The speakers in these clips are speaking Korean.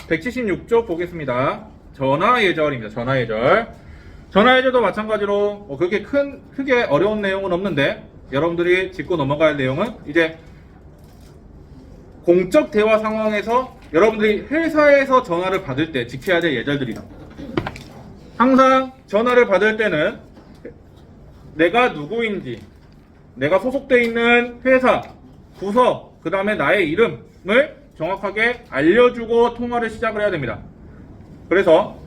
176쪽 보겠습니다. 전화 예절입니다. 전화 예절. 전화 예절도 마찬가지로 그렇게 크게 어려운 내용은 없는데 여러분들이 짚고 넘어갈 내용은 이제 공적 대화 상황에서 여러분들이 회사에서 전화를 받을 때 지켜야 될 예절들이다. 항상 전화를 받을 때는 내가 누구인지, 내가 소속되어 있는 회사, 부서, 그 다음에 나의 이름을 정확하게 알려주고 통화를 시작을 해야 됩니다. 그래서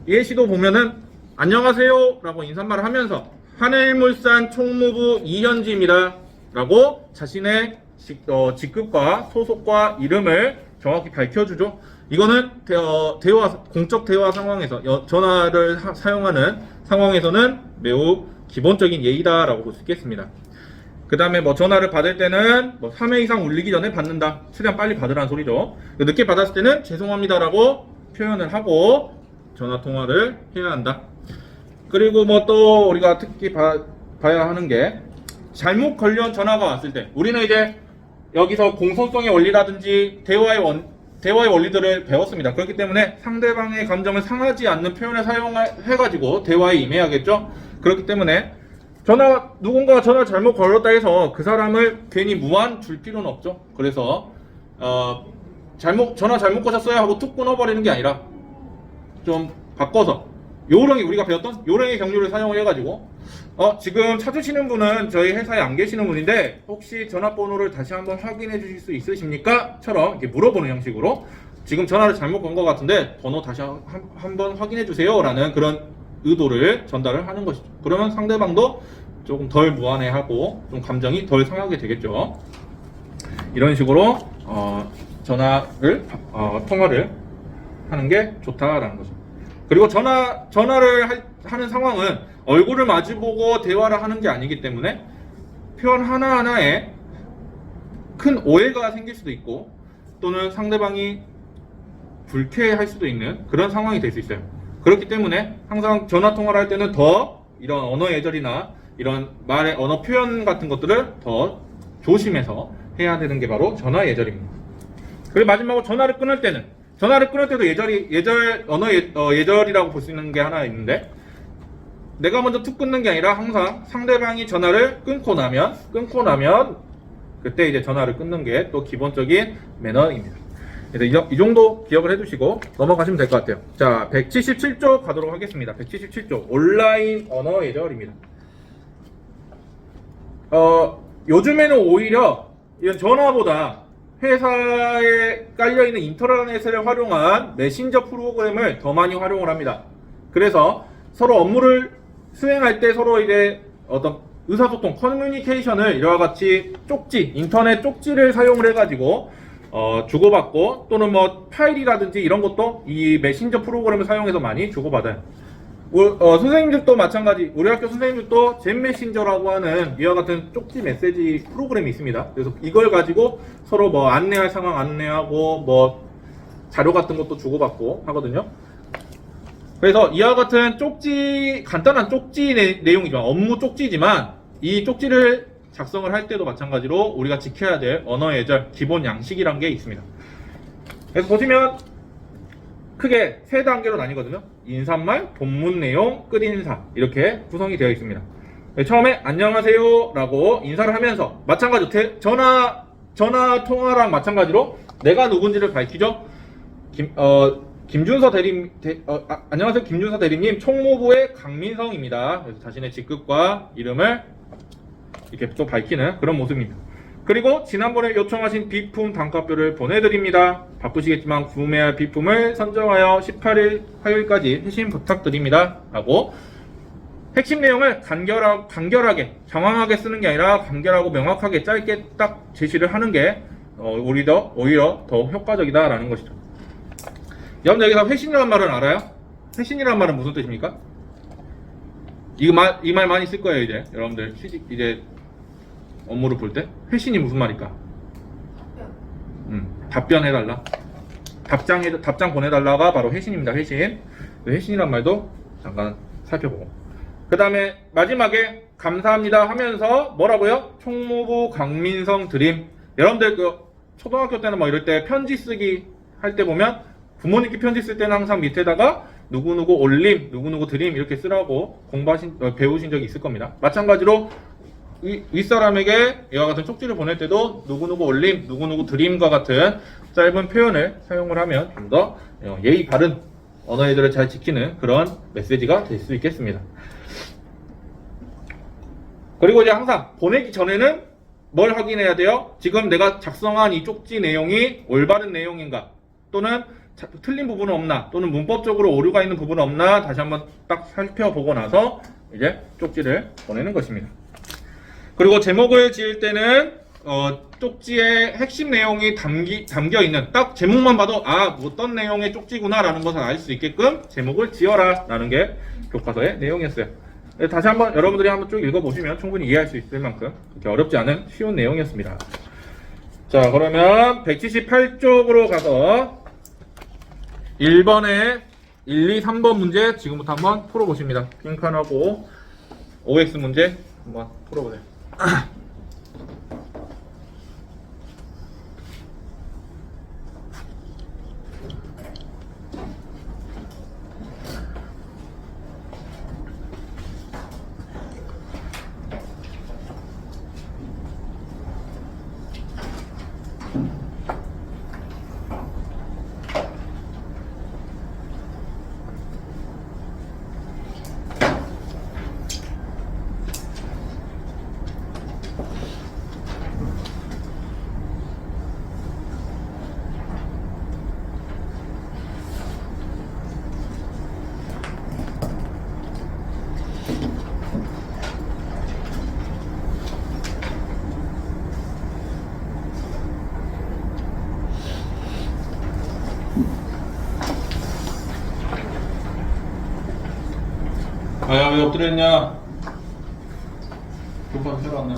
예시도 보면은 안녕하세요 라고 인사말을 하면서 하늘물산 총무부 이현지입니다 라고 자신의 직급과 소속과 이름을 정확히 밝혀주죠. 이거는 공적 대화 상황에서 전화를 사용하는 상황에서는 매우 기본적인 예의다라고 볼 수 있겠습니다. 그 다음에 전화를 받을 때는 3회 이상 울리기 전에 받는다. 최대한 빨리 받으라는 소리죠. 늦게 받았을 때는 죄송합니다라고 표현을 하고 전화 통화를 해야 한다. 그리고 또 우리가 특히 봐야 하는 게 잘못 걸려온 전화가 왔을 때 우리는 이제 여기서 공손성의 원리라든지 대화의 원리들을 배웠습니다. 그렇기 때문에 상대방의 감정을 상하지 않는 표현을 사용해가지고 대화에 임해야겠죠. 그렇기 때문에 누군가가 전화 잘못 걸었다 해서 그 사람을 괜히 무한 줄 필요는 없죠. 그래서 전화 잘못 거셨어요 하고 툭 끊어버리는 게 아니라 좀 바꿔서 요령이 우리가 배웠던 요령의 경류를 사용을 해가지고 지금 찾으시는 분은 저희 회사에 안 계시는 분인데 혹시 전화번호를 다시 한번 확인해 주실 수 있으십니까? 처럼 이렇게 물어보는 형식으로 지금 전화를 잘못 건 것 같은데 번호 다시 한번 확인해 주세요 라는 그런 의도를 전달을 하는 것이죠. 그러면 상대방도 조금 덜 무안해하고 좀 감정이 덜 상하게 되겠죠. 이런 식으로 통화를 하는 게 좋다라는 거죠. 그리고 전화를 하는 상황은 얼굴을 마주보고 대화를 하는 게 아니기 때문에 표현 하나하나에 큰 오해가 생길 수도 있고 또는 상대방이 불쾌할 수도 있는 그런 상황이 될 수 있어요. 그렇기 때문에 항상 전화 통화를 할 때는 더 이런 언어 예절이나 이런 말의 언어 표현 같은 것들을 더 조심해서 해야 되는 게 바로 전화 예절입니다. 그리고 마지막으로 전화를 끊을 때도 예절이라고 볼 수 있는 게 하나 있는데 내가 먼저 툭 끊는 게 아니라 항상 상대방이 전화를 끊고 나면 그때 이제 전화를 끊는 게 또 기본적인 매너입니다. 그래서 이 정도 기억을 해두시고 넘어가시면 될 것 같아요. 자, 177쪽 가도록 하겠습니다. 177쪽 온라인 언어 예절입니다. 요즘에는 오히려 이런 전화보다 회사에 깔려있는 인터넷을 활용한 메신저 프로그램을 더 많이 활용을 합니다. 그래서 서로 업무를 수행할 때 서로 이제 어떤 의사소통, 커뮤니케이션을 이와 같이 인터넷 쪽지를 사용을 해가지고 주고받고 또는 파일이라든지 이런 것도 이 메신저 프로그램을 사용해서 많이 주고받아요. 선생님들도 마찬가지, 우리 학교 선생님들도 젠메신저라고 하는 이와 같은 쪽지 메시지 프로그램이 있습니다. 그래서 이걸 가지고 서로 안내할 상황 안내하고 자료 같은 것도 주고받고 하거든요. 그래서 이와 같은 간단한 쪽지 내용이지만 업무 쪽지지만 이 쪽지를 작성을 할 때도 마찬가지로 우리가 지켜야 될 언어 예절 기본 양식이란 게 있습니다. 그래서 보시면 크게 세 단계로 나뉘거든요. 인사말, 본문 내용, 끝인사 이렇게 구성이 되어 있습니다. 처음에 안녕하세요 라고 인사를 하면서 마찬가지로 전화 통화랑 마찬가지로 내가 누군지를 밝히죠. 안녕하세요 김준서 대리님, 총무부의 강민성입니다. 그래서 자신의 직급과 이름을 이렇게 또 밝히는 그런 모습입니다. 그리고 지난번에 요청하신 비품 단가표를 보내드립니다. 바쁘시겠지만 구매할 비품을 선정하여 18일 화요일까지 회신 부탁드립니다 라고 핵심 내용을 간결하게 정확하게 쓰는 게 아니라 간결하고 명확하게 짧게 딱 제시를 하는 게 오히려 더 효과적이다 라는 것이죠. 여러분 여기서 회신이라는 말은 알아요? 회신이라는 말은 무슨 뜻입니까? 이 말 많이 쓸 거예요. 이제 여러분들 이제 업무를 볼 때 회신이 무슨 말일까? 답변해달라. 답장 보내달라가 바로 회신입니다. 회신이란 말도 잠깐 살펴보고 그 다음에 마지막에 감사합니다 하면서 뭐라고요? 총무부 강민성 드림. 여러분들 초등학교 때는 이럴 때 편지 쓰기 할 때 보면 부모님께 편지 쓸 때는 항상 밑에다가 누구누구 올림, 누구누구 드림 이렇게 쓰라고 배우신 적이 있을 겁니다. 마찬가지로 윗사람에게 이와 같은 쪽지를 보낼 때도 누구누구 올림, 누구누구 드림과 같은 짧은 표현을 사용을 하면 좀 더 예의 바른 언어 예절을 잘 지키는 그런 메시지가 될 수 있겠습니다. 그리고 이제 항상 보내기 전에는 뭘 확인해야 돼요? 지금 내가 작성한 이 쪽지 내용이 올바른 내용인가? 또는 틀린 부분은 없나? 또는 문법적으로 오류가 있는 부분은 없나? 다시 한번 딱 살펴보고 나서 이제 쪽지를 보내는 것입니다. 그리고 제목을 지을 때는 쪽지의 핵심 내용이 담겨 있는 딱 제목만 봐도 어떤 내용의 쪽지구나 라는 것을 알 수 있게끔 제목을 지어라 라는 게 교과서의 내용이었어요. 다시 한번 여러분들이 한번 쭉 읽어보시면 충분히 이해할 수 있을 만큼 그렇게 어렵지 않은 쉬운 내용이었습니다. 자, 그러면 178쪽으로 가서 1번에 1, 2, 3번 문제 지금부터 한번 풀어보십니다. 빈칸하고 OX 문제 한번 풀어보세요. 야, 왜 엎드렸냐? 교과서 새로 왔네.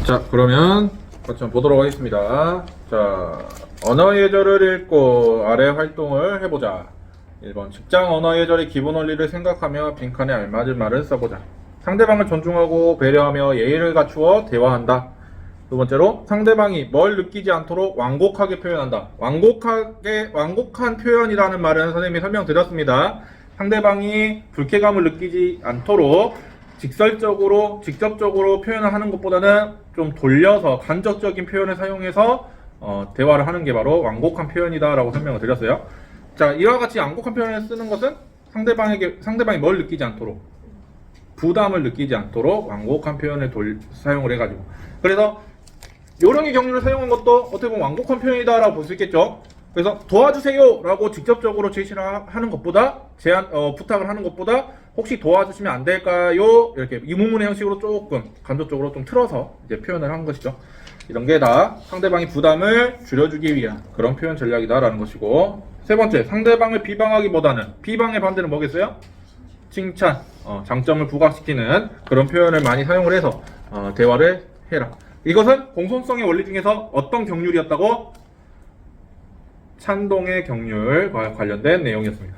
자, 그러면 같이 한번 보도록 하겠습니다. 자, 언어 예절을 읽고 아래 활동을 해보자. 1번, 직장 언어 예절의 기본 원리를 생각하며 빈칸에 알맞은 말을 써보자. 상대방을 존중하고 배려하며 예의를 갖추어 대화한다. 두 번째로, 상대방이 뭘 느끼지 않도록 완곡하게 표현한다. 완곡한 표현이라는 말은 선생님이 설명드렸습니다. 상대방이 불쾌감을 느끼지 않도록 직접적으로 표현을 하는 것보다는 좀 돌려서 간접적인 표현을 사용해서 대화를 하는 게 바로 완곡한 표현이다 라고 설명을 드렸어요. 자, 이와 같이 완곡한 표현을 쓰는 것은 상대방이 뭘 느끼지 않도록, 부담을 느끼지 않도록 완곡한 표현을 사용을 해가지고, 그래서 요령의 경륜을 사용한 것도 어떻게 보면 완곡한 표현이다 라고 볼 수 있겠죠. 그래서 도와주세요 라고 직접적으로 제시를 하는 것보다, 부탁을 하는 것보다 혹시 도와주시면 안 될까요? 이렇게 의문문의 형식으로 조금 간접적으로 좀 틀어서 이제 표현을 한 것이죠. 이런 게 다 상대방의 부담을 줄여주기 위한 그런 표현 전략이다라는 것이고, 세 번째, 상대방을 비방하기보다는, 비방의 반대는 뭐겠어요? 칭찬, 장점을 부각시키는 그런 표현을 많이 사용을 해서 대화를 해라. 이것은 공손성의 원리 중에서 어떤 경륜이었다고? 찬동의 경륜과 관련된 내용이었습니다.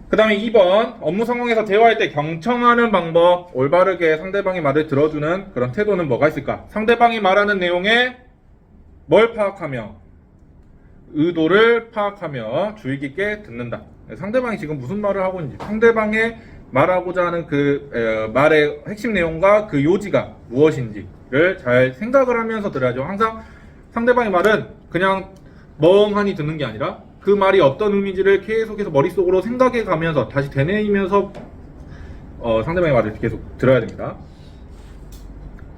그 다음에 2번, 업무 상황에서 대화할 때 경청하는 방법, 올바르게 상대방의 말을 들어주는 그런 태도는 뭐가 있을까? 상대방이 말하는 내용에 뭘 파악하며, 의도를 파악하며 주의 깊게 듣는다. 상대방이 지금 무슨 말을 하고 있는지, 상대방의 말하고자 하는 그 말의 핵심 내용과 그 요지가 무엇인지를 잘 생각을 하면서 들어야죠. 항상 상대방의 말은 그냥 멍하니 듣는 게 아니라 그 말이 어떤 의미인지를 계속해서 머릿속으로 생각해 가면서 다시 되뇌이면서 상대방의 말을 계속 들어야 됩니다.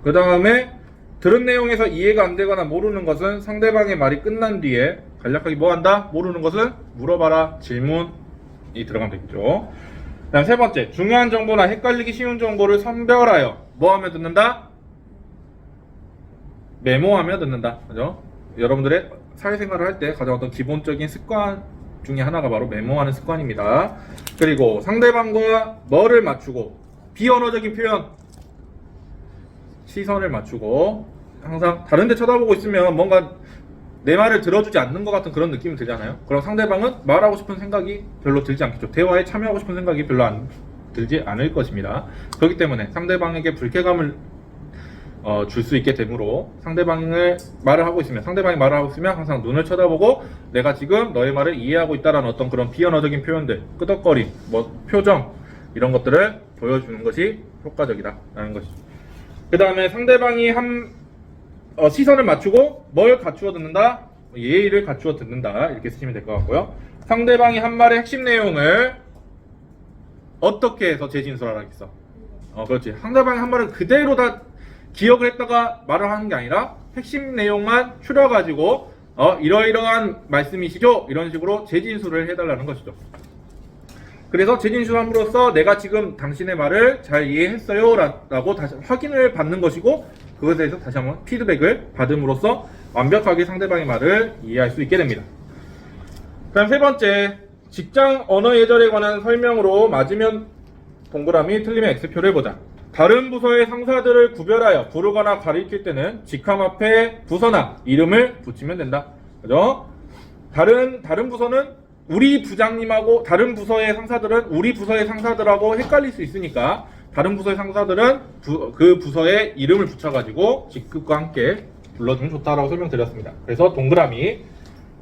그 다음에 들은 내용에서 이해가 안 되거나 모르는 것은 상대방의 말이 끝난 뒤에 간략하게 뭐 한다? 모르는 것은 물어봐라. 질문이 들어가면 되겠죠. 그 다음 세 번째, 중요한 정보나 헷갈리기 쉬운 정보를 선별하여 뭐 하며 듣는다? 메모하며 듣는다. 그죠? 여러분들의 사회생활을 할 때 가장 어떤 기본적인 습관 중에 하나가 바로 메모하는 습관입니다. 그리고 상대방과 뭐를 맞추고, 비언어적인 표현, 시선을 맞추고, 항상 다른 데 쳐다보고 있으면 뭔가 내 말을 들어주지 않는 것 같은 그런 느낌이 들잖아요. 그럼 상대방은 말하고 싶은 생각이 별로 들지 않겠죠. 대화에 참여하고 싶은 생각이 별로 들지 않을 것입니다. 그렇기 때문에 상대방에게 불쾌감을 줄 수 있게 되므로 상대방이 말을 하고 있으면 항상 눈을 쳐다보고 내가 지금 너의 말을 이해하고 있다라는 어떤 그런 비언어적인 표현들, 끄덕거림, 표정, 이런 것들을 보여주는 것이 효과적이다라는 것이죠. 그 다음에 상대방이 시선을 맞추고 뭘 갖추어 듣는다? 예의를 갖추어 듣는다. 이렇게 쓰시면 될 것 같고요. 상대방이 한 말의 핵심 내용을 어떻게 해서 재진술하라겠어? 그렇지. 상대방이 한 말을 그대로 다 기억을 했다가 말을 하는 게 아니라 핵심 내용만 추려가지고 이러이러한 말씀이시죠? 이런 식으로 재진술을 해달라는 것이죠. 그래서 재진술함으로써 내가 지금 당신의 말을 잘 이해했어요 라고 다시 확인을 받는 것이고, 그것에 대해서 다시 한번 피드백을 받음으로써 완벽하게 상대방의 말을 이해할 수 있게 됩니다. 그다음 세 번째, 직장 언어 예절에 관한 설명으로 맞으면 동그라미, 틀리면 X표를 해보자. 다른 부서의 상사들을 구별하여 부르거나 가리킬 때는 직함 앞에 부서나 이름을 붙이면 된다. 그죠? 다른 부서는 우리 부장님하고 다른 부서의 상사들은 우리 부서의 상사들하고 헷갈릴 수 있으니까 다른 부서의 상사들은 그 부서의 이름을 붙여가지고 직급과 함께 불러주면 좋다라고 설명드렸습니다. 그래서 동그라미.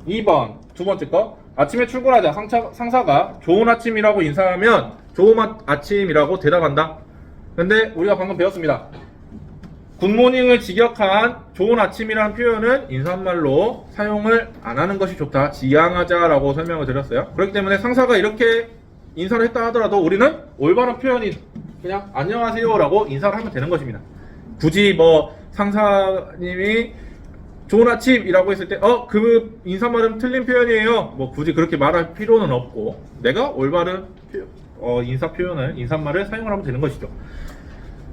2번 두 번째 거, 아침에 출근하자 상사가 좋은 아침이라고 인사하면 좋은 아침이라고 대답한다. 근데 우리가 방금 배웠습니다. 굿모닝을 직역한 좋은 아침이라는 표현은 인사말로 사용을 안 하는 것이 좋다. 지양하자라고 설명을 드렸어요. 그렇기 때문에 상사가 이렇게 인사를 했다 하더라도 우리는 올바른 표현인 그냥 안녕하세요라고 인사를 하면 되는 것입니다. 굳이 상사님이 좋은 아침이라고 했을 때 그 인사말은 틀린 표현이에요. 굳이 그렇게 말할 필요는 없고 내가 올바른 인사말을 사용을 하면 되는 것이죠.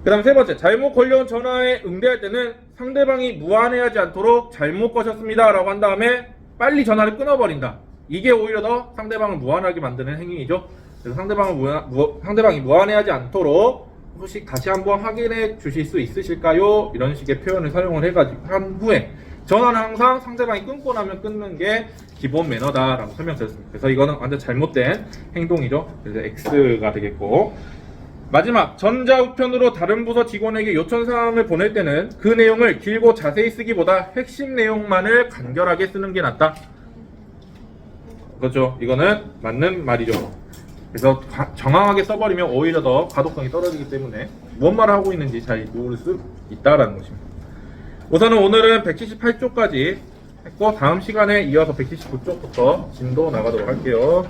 그 다음 세 번째, 잘못 걸려온 전화에 응대할 때는 상대방이 무안해하지 않도록 잘못 거셨습니다 라고 한 다음에 빨리 전화를 끊어버린다. 이게 오히려 더 상대방을 무안하게 만드는 행위이죠. 그래서 상대방이 무안해하지 않도록 혹시 다시 한번 확인해 주실 수 있으실까요? 이런 식의 표현을 사용을 해가지고 한 후에 전화는 항상 상대방이 끊고 나면 끊는 게 기본 매너다라고 설명드렸습니다. 그래서 이거는 완전 잘못된 행동이죠. 그래서 X가 되겠고, 마지막 전자우편으로 다른 부서 직원에게 요청사항을 보낼 때는 그 내용을 길고 자세히 쓰기보다 핵심 내용만을 간결하게 쓰는 게 낫다. 그렇죠. 이거는 맞는 말이죠. 그래서 정확하게 써버리면 오히려 더 가독성이 떨어지기 때문에 뭔 말을 하고 있는지 잘 모를 수 있다라는 것입니다. 우선은 오늘은 178쪽까지 했고, 다음 시간에 이어서 179쪽부터 진도 나가도록 할게요.